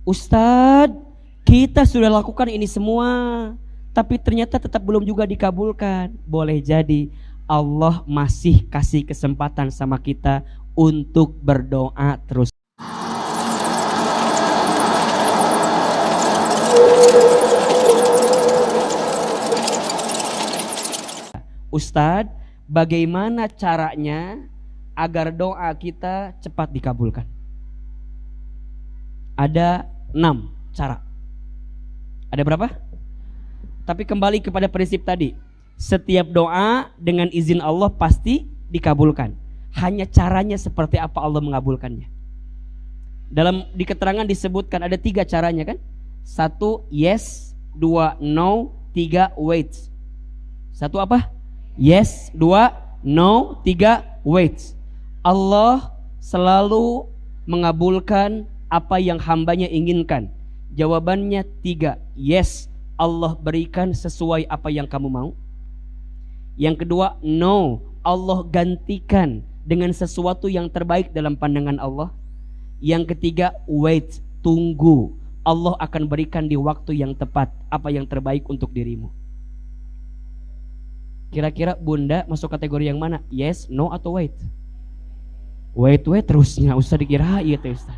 Ustadz, kita sudah lakukan ini semua, tapi ternyata tetap belum juga dikabulkan. Boleh jadi Allah masih kasih kesempatan sama kita untuk berdoa terus. Ustadz, bagaimana caranya agar doa kita cepat dikabulkan? Ada 6 cara. Ada berapa? Tapi kembali kepada prinsip tadi. Setiap doa dengan izin Allah pasti dikabulkan. Hanya caranya seperti apa Allah mengabulkannya. Di keterangan disebutkan ada 3 caranya kan? 1 yes, 2 no, 3 wait. 1 apa? Yes, 2 no, 3 wait. Allah selalu mengabulkan apa yang hambanya inginkan. Jawabannya 3 yes, Allah berikan sesuai apa yang kamu mau. Yang kedua no, Allah gantikan dengan sesuatu yang terbaik dalam pandangan Allah. Yang ketiga wait, tunggu, Allah akan berikan di waktu yang tepat apa yang terbaik untuk dirimu. Kira-kira Bunda masuk kategori yang mana? Yes, no atau wait? Wait terusnya Ustaz dikira iya teh Ustaz.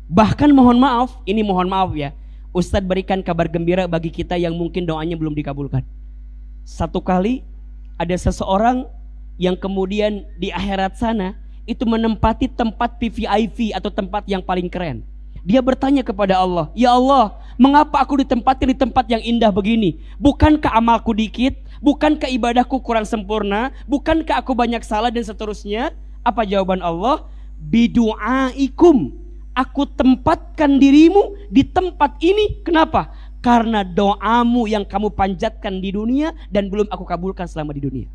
Bahkan mohon maaf ya, Ustaz berikan kabar gembira bagi kita yang mungkin doanya belum dikabulkan. Satu kali ada seseorang yang kemudian di akhirat sana itu menempati tempat VVIP atau tempat yang paling keren. Dia bertanya kepada Allah, ya Allah, mengapa aku ditempati di tempat yang indah begini? Bukankah amalku dikit? Bukankah ibadahku kurang sempurna? Bukankah aku banyak salah dan seterusnya? Apa jawaban Allah? Bidu'aikum, aku tempatkan dirimu di tempat ini. Kenapa? Karena doamu yang kamu panjatkan di dunia dan belum aku kabulkan selama di dunia.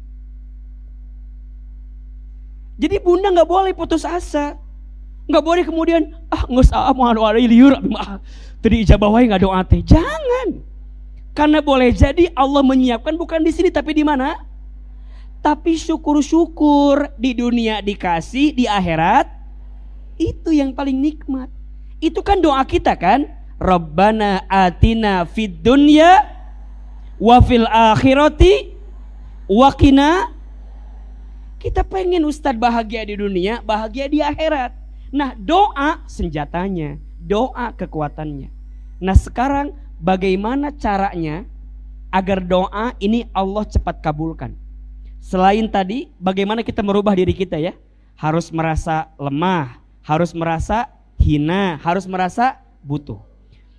Jadi Bunda gak boleh putus asa. Gak boleh kemudian nggak usah mau doa liur tadi ijabah wae nggak doa teh. Jangan. Karena boleh jadi Allah menyiapkan bukan di sini tapi di mana? Tapi syukur-syukur di dunia dikasih, di akhirat itu yang paling nikmat. Itu kan doa kita kan? Rabbana atina fid dunya wa fil akhirati wa qina. Kita pengen Ustadz bahagia di dunia, bahagia di akhirat. Nah, doa senjatanya, doa kekuatannya. Nah, sekarang bagaimana caranya agar doa ini Allah cepat kabulkan? Selain tadi, bagaimana kita merubah diri kita ya? Harus merasa lemah, harus merasa hina, harus merasa butuh.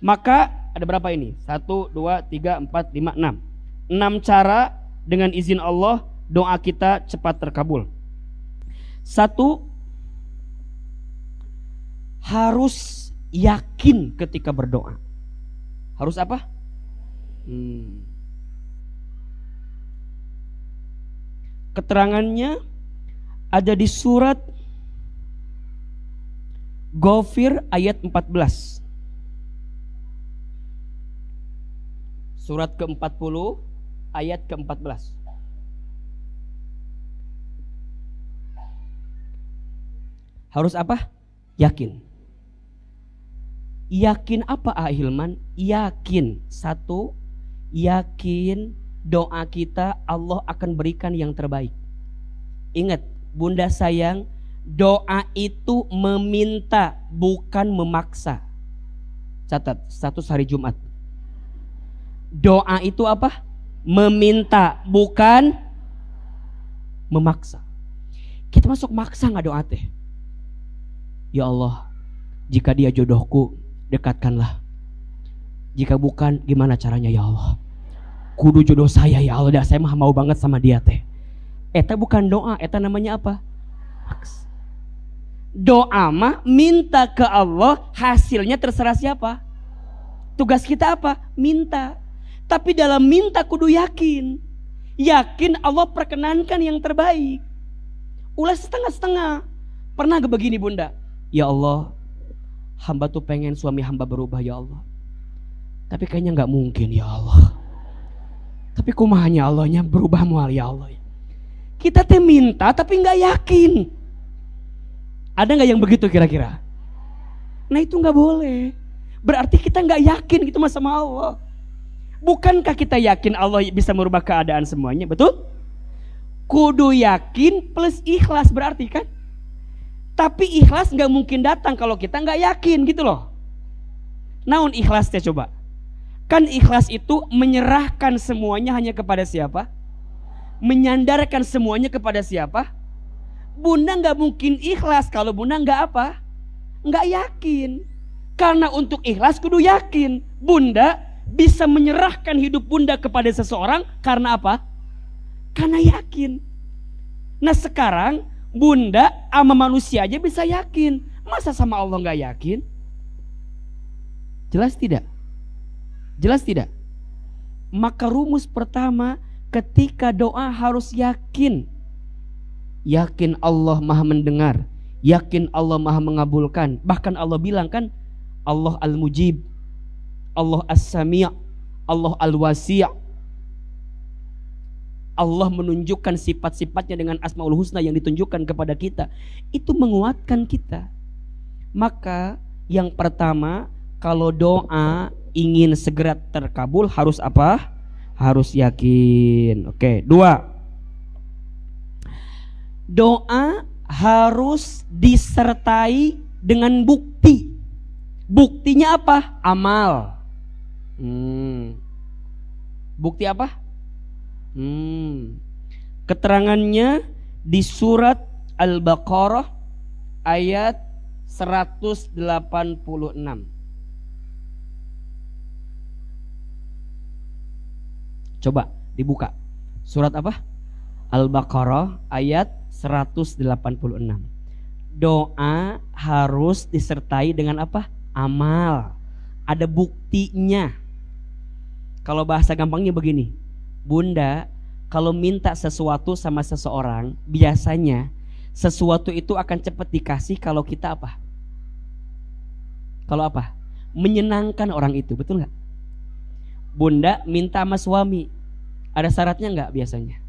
Maka ada berapa ini? 1, 2, 3, 4, 5, 6. 6 cara dengan izin Allah doa kita cepat terkabul. 1, harus yakin ketika berdoa. Harus apa? Keterangannya ada di surat Ghafir ayat 14. Surat ke-40 ayat ke-14. Harus apa? Yakin. Yakin apa Hilman? Yakin. 1, yakin doa kita Allah akan berikan yang terbaik. Ingat, Bunda sayang, doa itu meminta bukan memaksa. Catat, status hari Jumat. Doa itu apa? Meminta bukan memaksa. Kita masuk maksa gak doa teh? Ya Allah, jika dia jodohku, dekatkanlah. Jika bukan, gimana caranya ya Allah? Kudu jodoh saya ya Allah, dah saya mah mau banget sama dia teh. Eta bukan doa, eta namanya apa? Maks. Doa mah minta ke Allah, hasilnya terserah siapa? Tugas kita apa? Minta. Tapi dalam minta kudu yakin. Yakin Allah perkenankan yang terbaik. Ulah setengah-setengah. Pernah gak begini Bunda? Ya Allah, hamba tuh pengen suami hamba berubah ya Allah. Tapi kayaknya gak mungkin ya Allah. Tapi kumahnya Allahnya berubah mual ya Allah. Kita teh minta tapi gak yakin. Ada gak yang begitu kira-kira? Nah itu nggak boleh. Berarti kita nggak yakin gitu sama Allah. Bukankah kita yakin Allah bisa merubah keadaan semuanya? Betul? Kudu yakin plus ikhlas berarti kan? Tapi ikhlas nggak mungkin datang kalau kita nggak yakin gitu loh. Naon ikhlasnya coba? Kan ikhlas itu menyerahkan semuanya hanya kepada siapa? Menyandarkan semuanya kepada siapa? Bunda nggak mungkin ikhlas kalau bunda nggak apa? Nggak yakin. Karena untuk ikhlas kudu yakin. Bunda bisa menyerahkan hidup bunda kepada seseorang karena apa? Karena yakin. Nah sekarang bunda sama manusia aja bisa yakin. Masa sama Allah nggak yakin? Jelas tidak? Jelas tidak? Maka rumus pertama ketika doa harus yakin. Yakin Allah maha mendengar. Yakin Allah maha mengabulkan. Bahkan Allah bilang kan, Allah al-mujib, Allah as-sami', Allah al-wasi'. Allah menunjukkan sifat-sifatnya dengan Asmaul Husna yang ditunjukkan kepada kita. Itu menguatkan kita. Maka yang pertama, kalau doa ingin segera terkabul harus apa? Harus yakin. Oke, 2. Doa harus disertai dengan bukti. Buktinya apa? Amal. Bukti apa? Keterangannya di surat Al-Baqarah ayat 186. Coba dibuka. Surat apa? Al-Baqarah ayat 186. Doa harus disertai dengan apa? Amal. Ada buktinya. Kalau bahasa gampangnya begini. Bunda, kalau minta sesuatu sama seseorang, biasanya sesuatu itu akan cepat dikasih kalau kita apa? Kalau apa? Menyenangkan orang itu, betul gak? Bunda minta sama suami, ada syaratnya gak biasanya?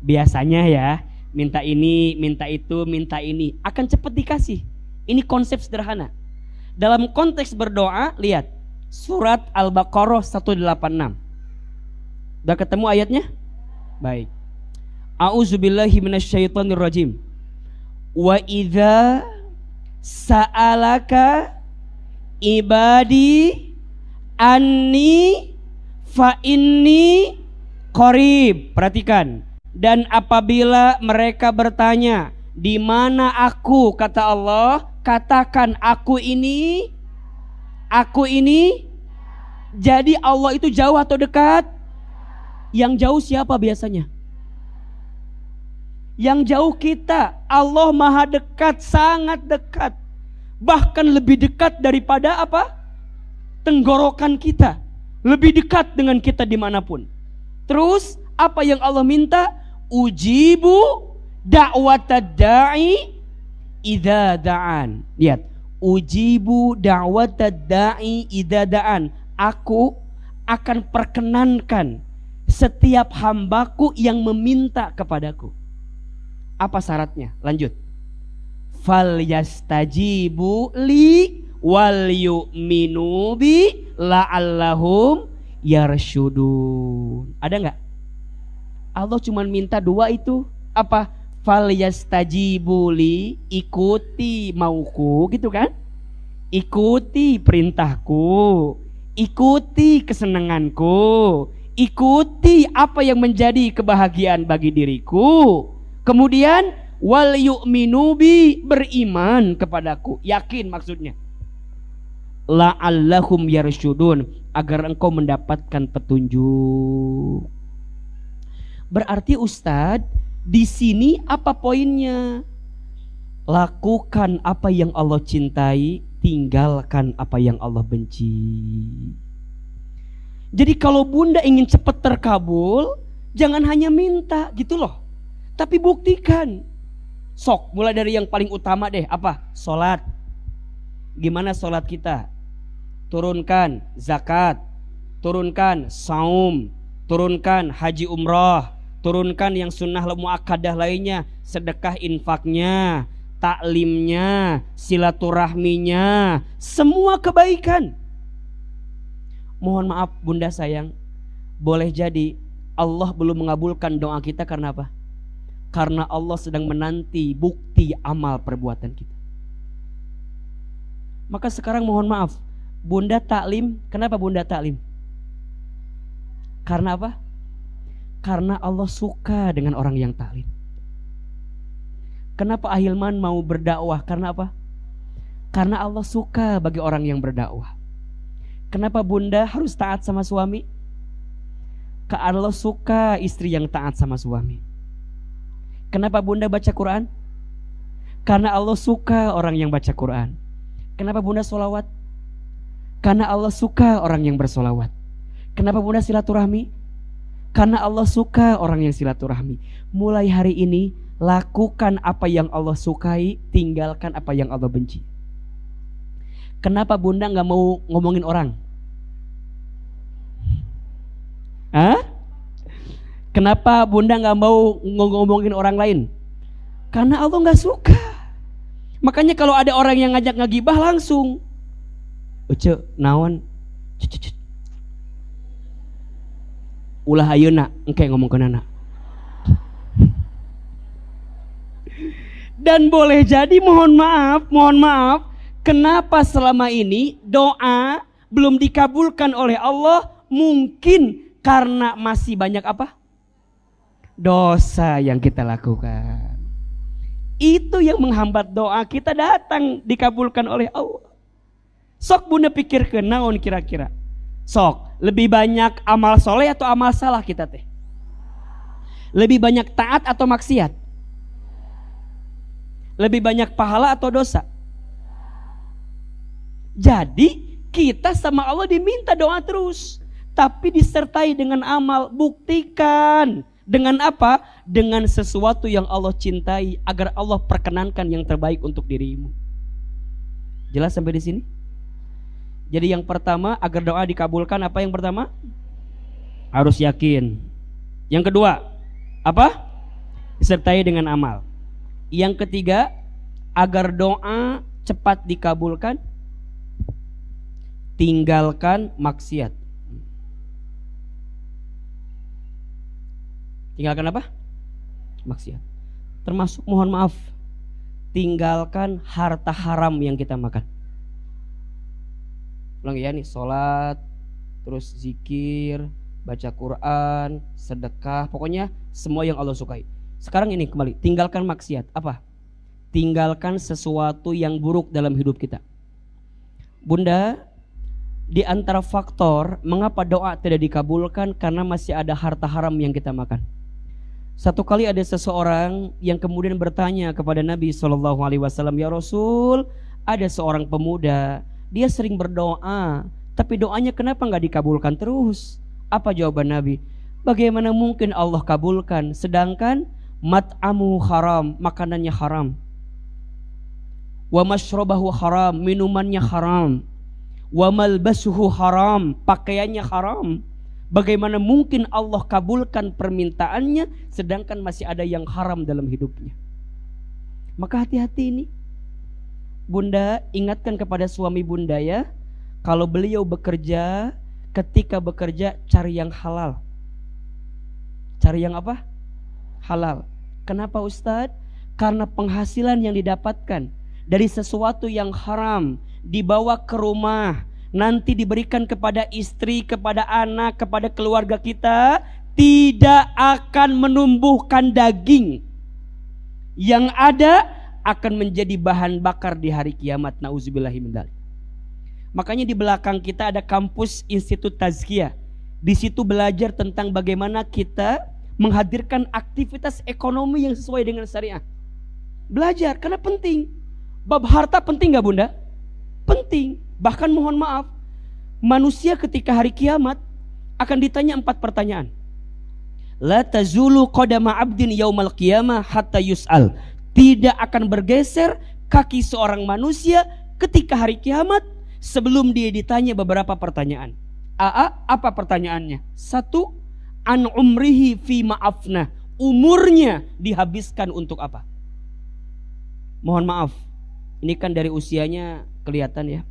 Biasanya ya, minta ini, minta itu, minta ini, akan cepat dikasih. Ini konsep sederhana. Dalam konteks berdoa, lihat surat Al-Baqarah 186. Udah ketemu ayatnya? Baik. A'udzubillahi minasyaitonirrajim. Wa idza sa'alaka ibadi anni fa inni qarib. Perhatikan. Dan apabila mereka bertanya, di mana aku, kata Allah, katakan aku ini. Jadi Allah itu jauh atau dekat? Yang jauh siapa biasanya? Yang jauh kita. Allah maha dekat, sangat dekat. Bahkan lebih dekat daripada apa? Tenggorokan kita. Lebih dekat dengan kita dimanapun. Terus apa yang Allah minta? Ujibu da'watad da'i idza da'an. Lihat, ujibu da'watad da'i idza da'an. Aku akan perkenankan setiap hambaku yang meminta kepadaku. Apa syaratnya? Lanjut. Fal yastajibu li wal yu'minu bi la'allahum yarsyudun. Ada nggak? Allah cuma minta 2 itu. Apa? Fal yastajibu li, ikuti mauku, gitu kan? Ikuti perintahku, ikuti kesenanganku, ikuti apa yang menjadi kebahagiaan bagi diriku. Kemudian wal yu'minu bi, beriman kepadaku, yakin maksudnya. La'allahum yarsyudun, agar engkau mendapatkan petunjuk. Berarti Ustadz, di sini apa poinnya? Lakukan apa yang Allah cintai, tinggalkan apa yang Allah benci. Jadi kalau bunda ingin cepat terkabul, jangan hanya minta gitu loh, tapi buktikan. Sok, mulai dari yang paling utama deh, apa? Sholat. Gimana sholat kita? Turunkan zakat, turunkan saum, turunkan haji umroh, turunkan yang sunnah muakkadah lainnya, sedekah infaknya, taklimnya, silaturahminya, semua kebaikan. Mohon maaf bunda sayang, boleh jadi Allah belum mengabulkan doa kita karena apa? Karena Allah sedang menanti bukti amal perbuatan kita. Maka sekarang mohon maaf, bunda taklim, kenapa bunda taklim? Karena apa? Karena Allah suka dengan orang yang taklim. Kenapa Ahilman mau berdakwah? Karena apa? Karena Allah suka bagi orang yang berdakwah. Kenapa bunda harus taat sama suami? Karena Allah suka istri yang taat sama suami. Kenapa bunda baca Quran? Karena Allah suka orang yang baca Quran. Kenapa bunda sholawat? Karena Allah suka orang yang bersolawat. Kenapa bunda silaturahmi? Karena Allah suka orang yang silaturahmi. Mulai hari ini lakukan apa yang Allah sukai, tinggalkan apa yang Allah benci. Kenapa bunda gak mau ngomongin orang? Hah? Kenapa bunda gak mau ngomongin orang lain? Karena Allah gak suka. Makanya kalau ada orang yang ngajak ngegibah langsung, Uce, naon? Ulah ayeuna engke ngomong ke nana. Dan boleh jadi mohon maaf, kenapa selama ini doa belum dikabulkan oleh Allah? Mungkin karena masih banyak apa? Dosa yang kita lakukan. Itu yang menghambat doa kita datang dikabulkan oleh Allah. Sok bunda pikirkeun naon kira-kira? Sok, lebih banyak amal soleh atau amal salah kita teh? Lebih banyak taat atau maksiat? Lebih banyak pahala atau dosa? Jadi kita sama Allah diminta doa terus, tapi disertai dengan amal. Buktikan dengan apa? Dengan sesuatu yang Allah cintai, agar Allah perkenankan yang terbaik untuk dirimu. Jelas sampai di sini? Jadi yang pertama, agar doa dikabulkan, apa yang pertama? Harus yakin. Yang kedua, apa? Disertai dengan amal. Yang ketiga, agar doa cepat dikabulkan, tinggalkan maksiat. Tinggalkan apa? Maksiat. Termasuk mohon maaf, tinggalkan harta haram yang kita makan. Ulang ya nih, sholat, terus zikir, baca Quran, sedekah, pokoknya semua yang Allah sukai. Sekarang ini kembali, tinggalkan maksiat. Apa? Tinggalkan sesuatu yang buruk dalam hidup kita. Bunda, di antara faktor mengapa doa tidak dikabulkan karena masih ada harta haram yang kita makan. Satu kali ada seseorang yang kemudian bertanya kepada Nabi SAW, ya Rasul, ada seorang pemuda, dia sering berdoa, tapi doanya kenapa nggak dikabulkan terus? Apa jawaban Nabi? Bagaimana mungkin Allah kabulkan sedangkan mat'amu haram, makanannya haram, wa mashrabahu haram, minumannya haram, wa malbasuhu haram, pakaiannya haram. Bagaimana mungkin Allah kabulkan permintaannya sedangkan masih ada yang haram dalam hidupnya? Maka hati-hati ini. Bunda, ingatkan kepada suami bunda ya, kalau beliau bekerja, ketika bekerja cari yang halal. Cari yang apa? Halal. Kenapa Ustadz? Karena penghasilan yang didapatkan dari sesuatu yang haram dibawa ke rumah, nanti diberikan kepada istri, kepada anak, kepada keluarga kita, tidak akan menumbuhkan daging. Yang ada akan menjadi bahan bakar di hari kiamat. Nauzubillahi min dzalik. Makanya di belakang kita ada kampus Institut Tazkiyah. Di situ belajar tentang bagaimana kita menghadirkan aktivitas ekonomi yang sesuai dengan syariah. Belajar karena penting. Bab harta penting gak bunda? Penting. Bahkan mohon maaf, manusia ketika hari kiamat akan ditanya 4 pertanyaan. La tazulu qadama abdin yaumal qiyamah hatta yus'al. Tidak akan bergeser kaki seorang manusia ketika hari kiamat sebelum dia ditanya beberapa pertanyaan. Apa pertanyaannya? 1, an umrihi fi ma'afnah. Umurnya dihabiskan untuk apa? Mohon maaf, ini kan dari usianya kelihatan ya.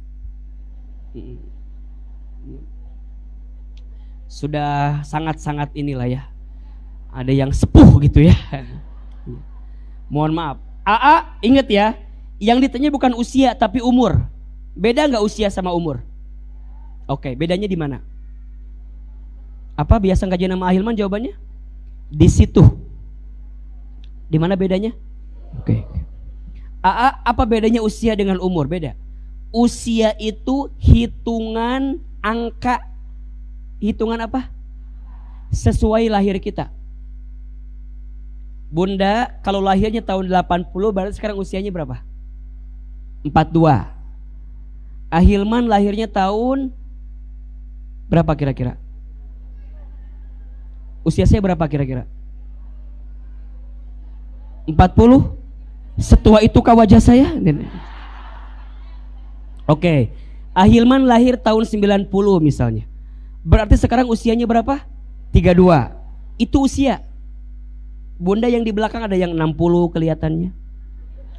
Sudah sangat-sangat inilah ya. Ada yang sepuh gitu ya. Mohon maaf. AA, ingat ya, yang ditanya bukan usia tapi umur. Beda nggak usia sama umur? Oke, bedanya di mana? Apa biasa kajian nama Ahilman jawabannya? Di situ. Di mana bedanya? Oke. AA, apa bedanya usia dengan umur? Beda. Usia itu hitungan angka. Hitungan apa? Sesuai lahir kita. Bunda kalau lahirnya tahun 80 berarti sekarang usianya berapa? 42. Ahilman lahirnya tahun berapa kira-kira? Usia saya berapa kira-kira? 40? Setua itukah wajah saya? Oke. Ahilman lahir tahun 90 misalnya. Berarti sekarang usianya berapa? 32. Itu usia. Bunda yang di belakang ada yang 60 kelihatannya.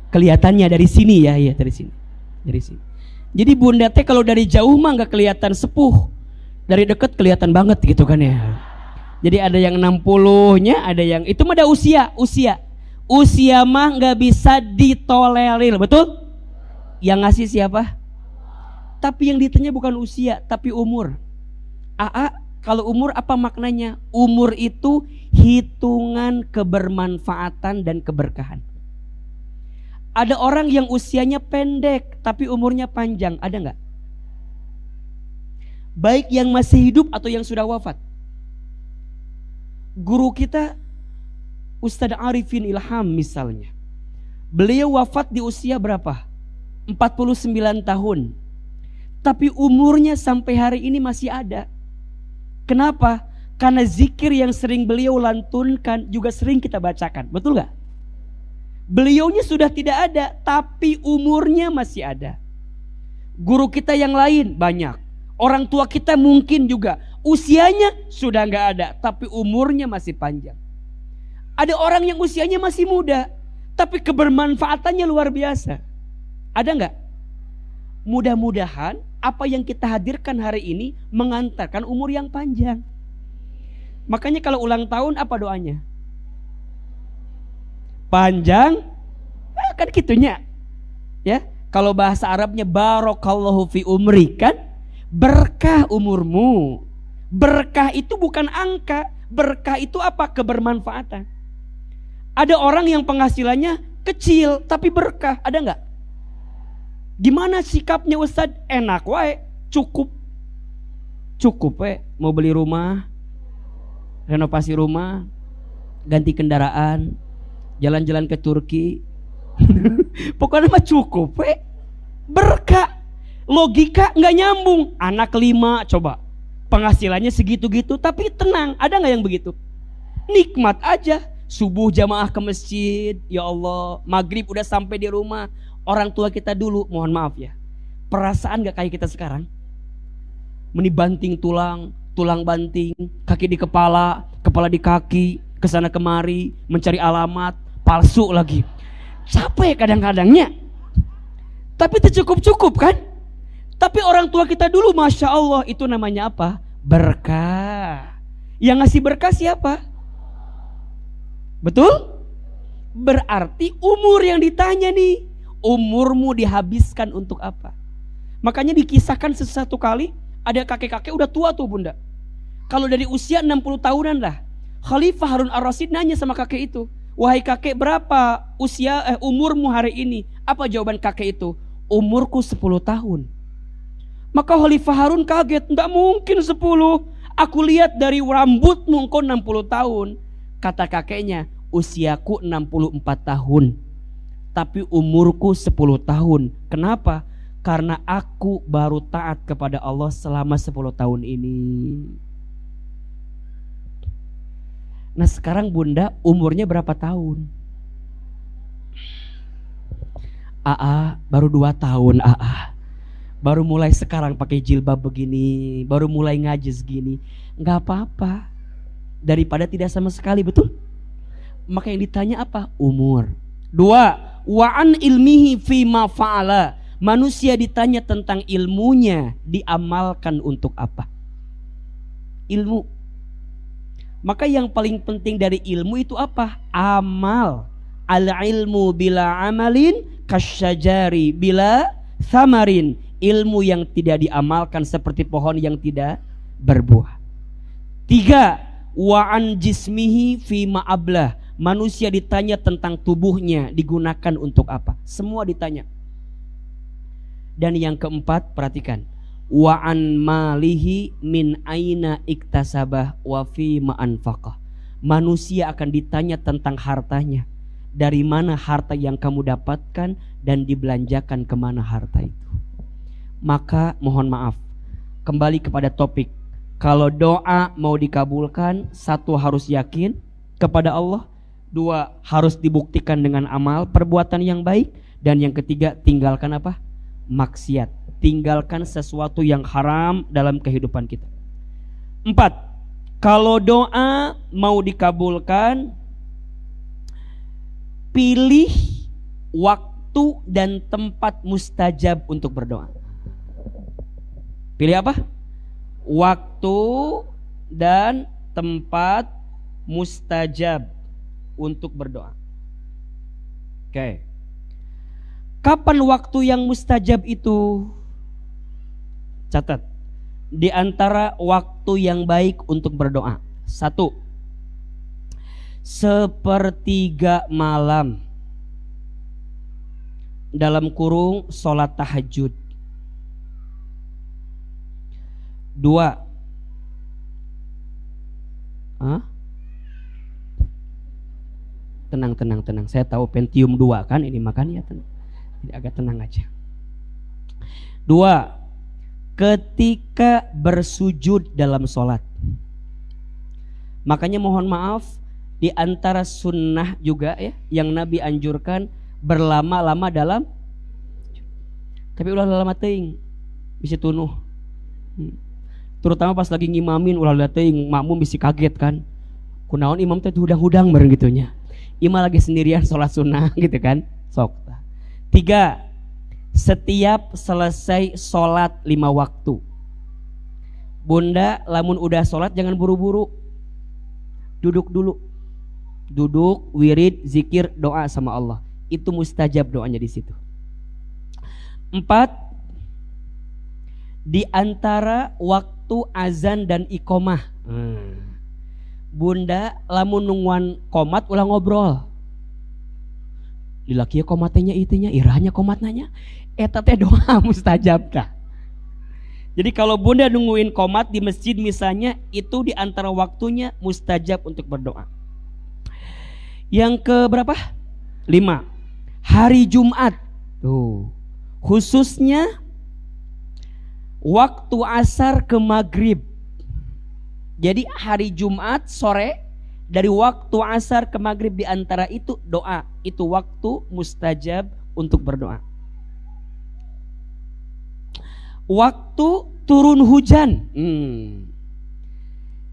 Kelihatannya dari sini ya, iya dari sini. Dari sini. Jadi bunda teh kalau dari jauh mah nggak kelihatan sepuh. Dari dekat kelihatan banget gitu kan ya. Jadi ada yang 60-nya, ada yang itu mah ada usia. Usia mah nggak bisa ditolerir, betul? Yang ngasih siapa? Tapi yang ditanya bukan usia, tapi umur. AA, kalau umur apa maknanya? Umur itu hitungan kebermanfaatan dan keberkahan. Ada orang yang usianya pendek tapi umurnya panjang, ada nggak? Baik yang masih hidup atau yang sudah wafat. Guru kita Ustadz Arifin Ilham misalnya, beliau wafat di usia berapa? 49 tahun. Tapi umurnya sampai hari ini masih ada. Kenapa? Karena zikir yang sering beliau lantunkan juga sering kita bacakan. Betul gak? Beliaunya sudah tidak ada, tapi umurnya masih ada. Guru kita yang lain banyak. Orang tua kita mungkin juga usianya sudah gak ada, tapi umurnya masih panjang. Ada orang yang usianya masih muda, tapi kebermanfaatannya luar biasa. Ada gak? Mudah-mudahan apa yang kita hadirkan hari ini mengantarkan umur yang panjang. Makanya kalau ulang tahun apa doanya? Panjang, kan gitunya. Ya, kalau bahasa Arabnya barakallahu fi umri, kan berkah umurmu. Berkah itu bukan angka, berkah itu apa? Kebermanfaatan. Ada orang yang penghasilannya kecil tapi berkah, ada nggak? Gimana sikapnya Ustadz? Enak wae, cukup we, mau beli rumah, renovasi rumah, ganti kendaraan, jalan-jalan ke Turki. Pokoknya mah cukup we, berkah. Logika nggak nyambung. Anak 5 coba, penghasilannya segitu-gitu tapi tenang, ada nggak yang begitu? Nikmat aja. Subuh jamaah ke masjid, ya Allah, maghrib udah sampai di rumah. Orang tua kita dulu, mohon maaf ya, perasaan gak kayak kita sekarang? Menibanting tulang, tulang banting, kaki di kepala, kepala di kaki, kesana kemari, mencari alamat, palsu lagi. Capek kadang-kadangnya. Tapi itu cukup-cukup kan? Tapi orang tua kita dulu, Masya Allah, itu namanya apa? Berkah. Yang ngasih berkah siapa? Betul? Berarti umur yang ditanya nih, umurmu dihabiskan untuk apa? Makanya dikisahkan sesuatu kali, ada kakek-kakek udah tua tuh bunda. Kalau dari usia 60 tahunan lah, Khalifah Harun Ar-Rasyid nanya sama kakek itu, wahai kakek, berapa umurmu hari ini? Apa jawaban kakek itu? Umurku 10 tahun. Maka Khalifah Harun kaget, enggak mungkin 10. Aku lihat dari rambutmu engkau 60 tahun. Kata kakeknya, usiaku 64 tahun. Tapi umurku 10 tahun. Kenapa? Karena aku baru taat kepada Allah selama 10 tahun ini. Nah sekarang bunda umurnya berapa tahun? AA baru 2 tahun AA. Baru mulai sekarang pakai jilbab begini, baru mulai ngaji segini. Gak apa-apa, daripada tidak sama sekali, betul? Maka yang ditanya apa? Umur. 2, Wa an ilmihi fima fa'ala. Manusia ditanya tentang ilmunya, diamalkan untuk apa? Ilmu. Maka yang paling penting dari ilmu itu apa? Amal. Al ilmu bila amalin kasyajari bila thamarin. Ilmu yang tidak diamalkan seperti pohon yang tidak berbuah. 3. Wa an jismihi fima ablah. Manusia ditanya tentang tubuhnya, digunakan untuk apa? Semua ditanya. Dan yang keempat, perhatikan. Wa an malihi min aina iktasabah wa fi ma anfaqah. Manusia akan ditanya tentang hartanya. Dari mana harta yang kamu dapatkan dan dibelanjakan kemana harta itu. Maka mohon maaf, kembali kepada topik. Kalau doa mau dikabulkan, 1 harus yakin kepada Allah, 2 harus dibuktikan dengan amal perbuatan yang baik, dan yang ketiga tinggalkan apa? Maksiat. Tinggalkan sesuatu yang haram dalam kehidupan kita. 4. Kalau doa mau dikabulkan, pilih waktu dan tempat mustajab untuk berdoa. Pilih apa? Waktu dan tempat mustajab untuk berdoa. Oke. Kapan waktu yang mustajab itu? Catat. Di antara waktu yang baik untuk berdoa. 1. 1/3 malam. Dalam kurung sholat tahajud. 2. Tenang. Saya tahu Pentium 2 kan ini, makanya tenang. Jadi agak tenang aja. 2. Ketika bersujud dalam sholat. Makanya mohon maaf, di antara sunnah juga ya, yang Nabi anjurkan berlama-lama dalam. Tapi ulah lama teuing bisa tunuh. Terutama pas lagi ngimamin ulah teuing makmum bisa kaget kan. Kunaon imam teh hudang-hudang bareng gitunya. Imam lagi sendirian sholat sunnah gitu kan. Sok. 3. Setiap selesai sholat 5 waktu. Bunda lamun udah sholat jangan buru-buru. Duduk dulu. Duduk, wirid, zikir, doa sama Allah. Itu mustajab doanya di situ. 4. Di antara waktu azan dan iqomah. Bunda lamun nungguan komat ulah ngobrol. Lilaki komatnya itunya, irahnya komatnanya. Eta teh doa mustajab tah. Jadi kalau bunda nungguin komat di masjid misalnya, itu di antara waktunya mustajab untuk berdoa. Yang ke berapa? 5. Hari Jumat. Tuh. Khususnya waktu asar ke maghrib. Jadi hari Jumat sore dari waktu asar ke maghrib, di antara itu doa. Itu waktu mustajab untuk berdoa. Waktu turun hujan.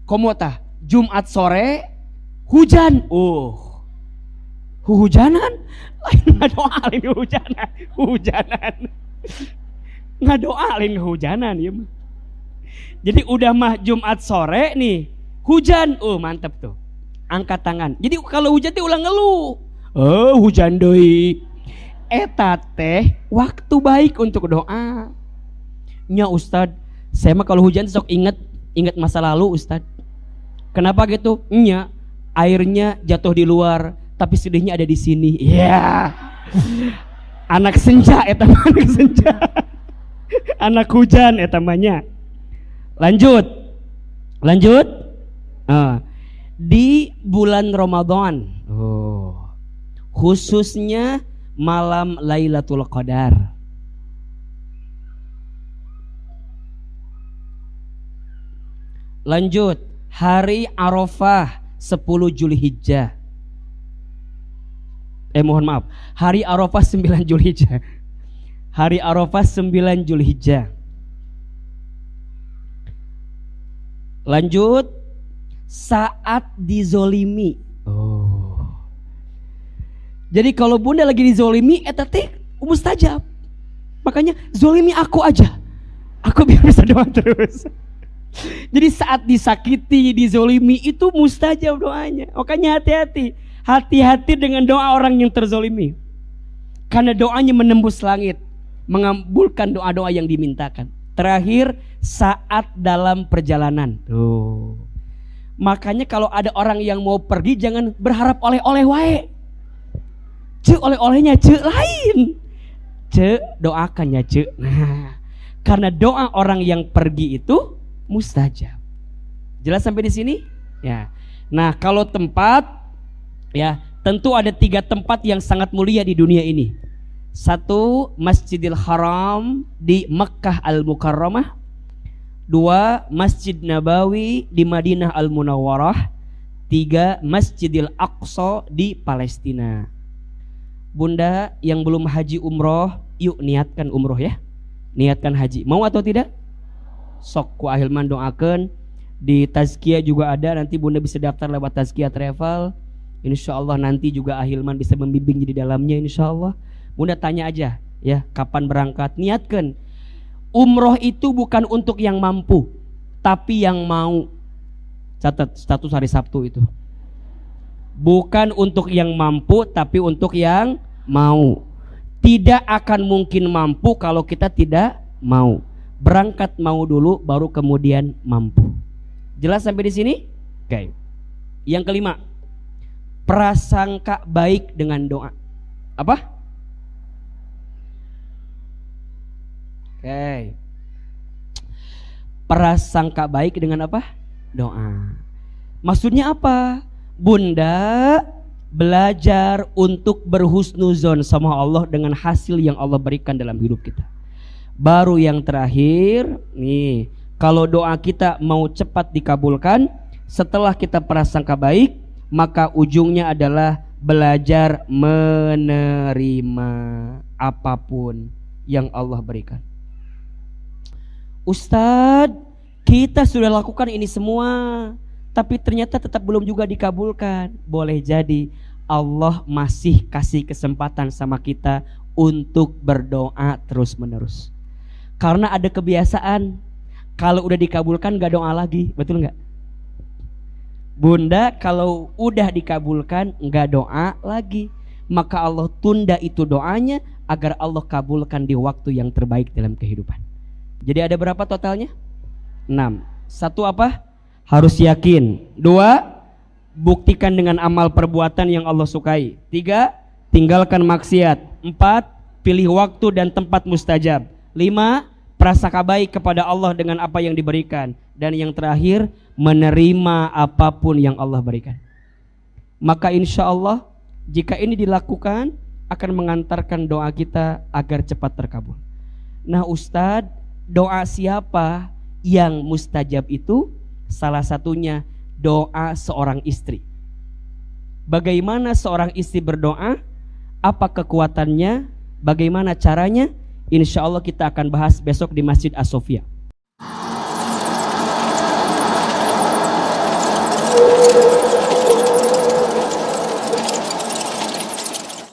Komotah Jumat sore hujan. Hujanan. Lain ngadoa lain hujanan. Hujanan. Ngadoa lain hujanan ya. Jadi udah mah Jumat sore nih, hujan. Mantep tuh. Angkat tangan. Jadi kalau hujan teh ulang ngeluh. Hujan deui. Eta teh waktu baik untuk doa. Nya Ustad, saya mah kalau hujan sok ingat masa lalu Ustad. Kenapa gitu? Nya airnya jatuh di luar, tapi sedihnya ada di sini. Ya. Anak senja eta mah, anak senja. Anak hujan eta mahnya. Lanjut. Di bulan Ramadan, khususnya malam Lailatul Qadar. Lanjut, hari Arafah 10 Zulhijjah. Mohon maaf, hari Arafah 9 Zulhijjah. Hari Arafah 9 Zulhijjah. Lanjut, saat dizolimi. Jadi kalau bunda lagi dizolimi, eta teh mustajab. Makanya zolimi aku aja, aku biar bisa doa terus. Jadi saat disakiti, dizolimi itu mustajab doanya. Makanya hati-hati, hati-hati dengan doa orang yang terzolimi. Karena doanya menembus langit, mengabulkan doa-doa yang dimintakan. Terakhir, saat dalam perjalanan. Tuh. Makanya kalau ada orang yang mau pergi, jangan berharap oleh-oleh wae. Cek oleh-olehnya cek lain. Cek doakan ya cek. Nah, karena doa orang yang pergi itu mustajab. Jelas sampai di sini? Ya. Nah, kalau tempat, ya tentu ada 3 tempat yang sangat mulia di dunia ini. 1, Masjidil Haram di Mekkah Al-Mukarramah. 2, Masjid Nabawi di Madinah Al-Munawwarah. 3, Masjidil Aqsa di Palestina. Bunda yang belum haji umroh, yuk niatkan umroh ya. Niatkan haji. Mau atau tidak? Sok ku Ahilman doakan. Di Tazkiyah juga ada, nanti bunda bisa daftar lewat Tazkiyah Travel. Insya Allah nanti juga Ahilman bisa membimbing di dalamnya insya Allah. Bunda tanya aja ya, kapan berangkat, niatkan. Umroh itu bukan untuk yang mampu, tapi yang mau. Catat status hari Sabtu itu. Bukan untuk yang mampu, tapi untuk yang mau. Tidak akan mungkin mampu kalau kita tidak mau. Berangkat mau dulu, baru kemudian mampu. Jelas sampai di sini? Oke. Yang kelima, prasangka baik dengan doa. Apa? Oke. Prasangka baik dengan apa? Doa. Maksudnya apa? Bunda belajar untuk berhusnuzon sama Allah dengan hasil yang Allah berikan dalam hidup kita. Baru yang terakhir, nih, kalau doa kita mau cepat dikabulkan, setelah kita prasangka baik, maka ujungnya adalah belajar menerima apapun yang Allah berikan. Ustadz, kita sudah lakukan ini semua, tapi ternyata tetap belum juga dikabulkan. Boleh jadi Allah masih kasih kesempatan sama kita untuk berdoa terus menerus. Karena ada kebiasaan, kalau udah dikabulkan gak doa lagi, betul gak? Bunda kalau udah dikabulkan gak doa lagi, maka Allah tunda itu doanya agar Allah kabulkan di waktu yang terbaik dalam kehidupan. Jadi ada berapa totalnya? 6. 1 apa? Harus yakin. 2, buktikan dengan amal perbuatan yang Allah sukai. 3, tinggalkan maksiat. 4, pilih waktu dan tempat mustajab. 5, prasangka baik kepada Allah dengan apa yang diberikan. Dan yang terakhir, menerima apapun yang Allah berikan. Maka insya Allah jika ini dilakukan akan mengantarkan doa kita agar cepat terkabul. Nah Ustadz, doa siapa yang mustajab itu? Salah satunya doa seorang istri. Bagaimana seorang istri berdoa? Apa kekuatannya? Bagaimana caranya? Insya Allah kita akan bahas besok di Masjid As-Sofia.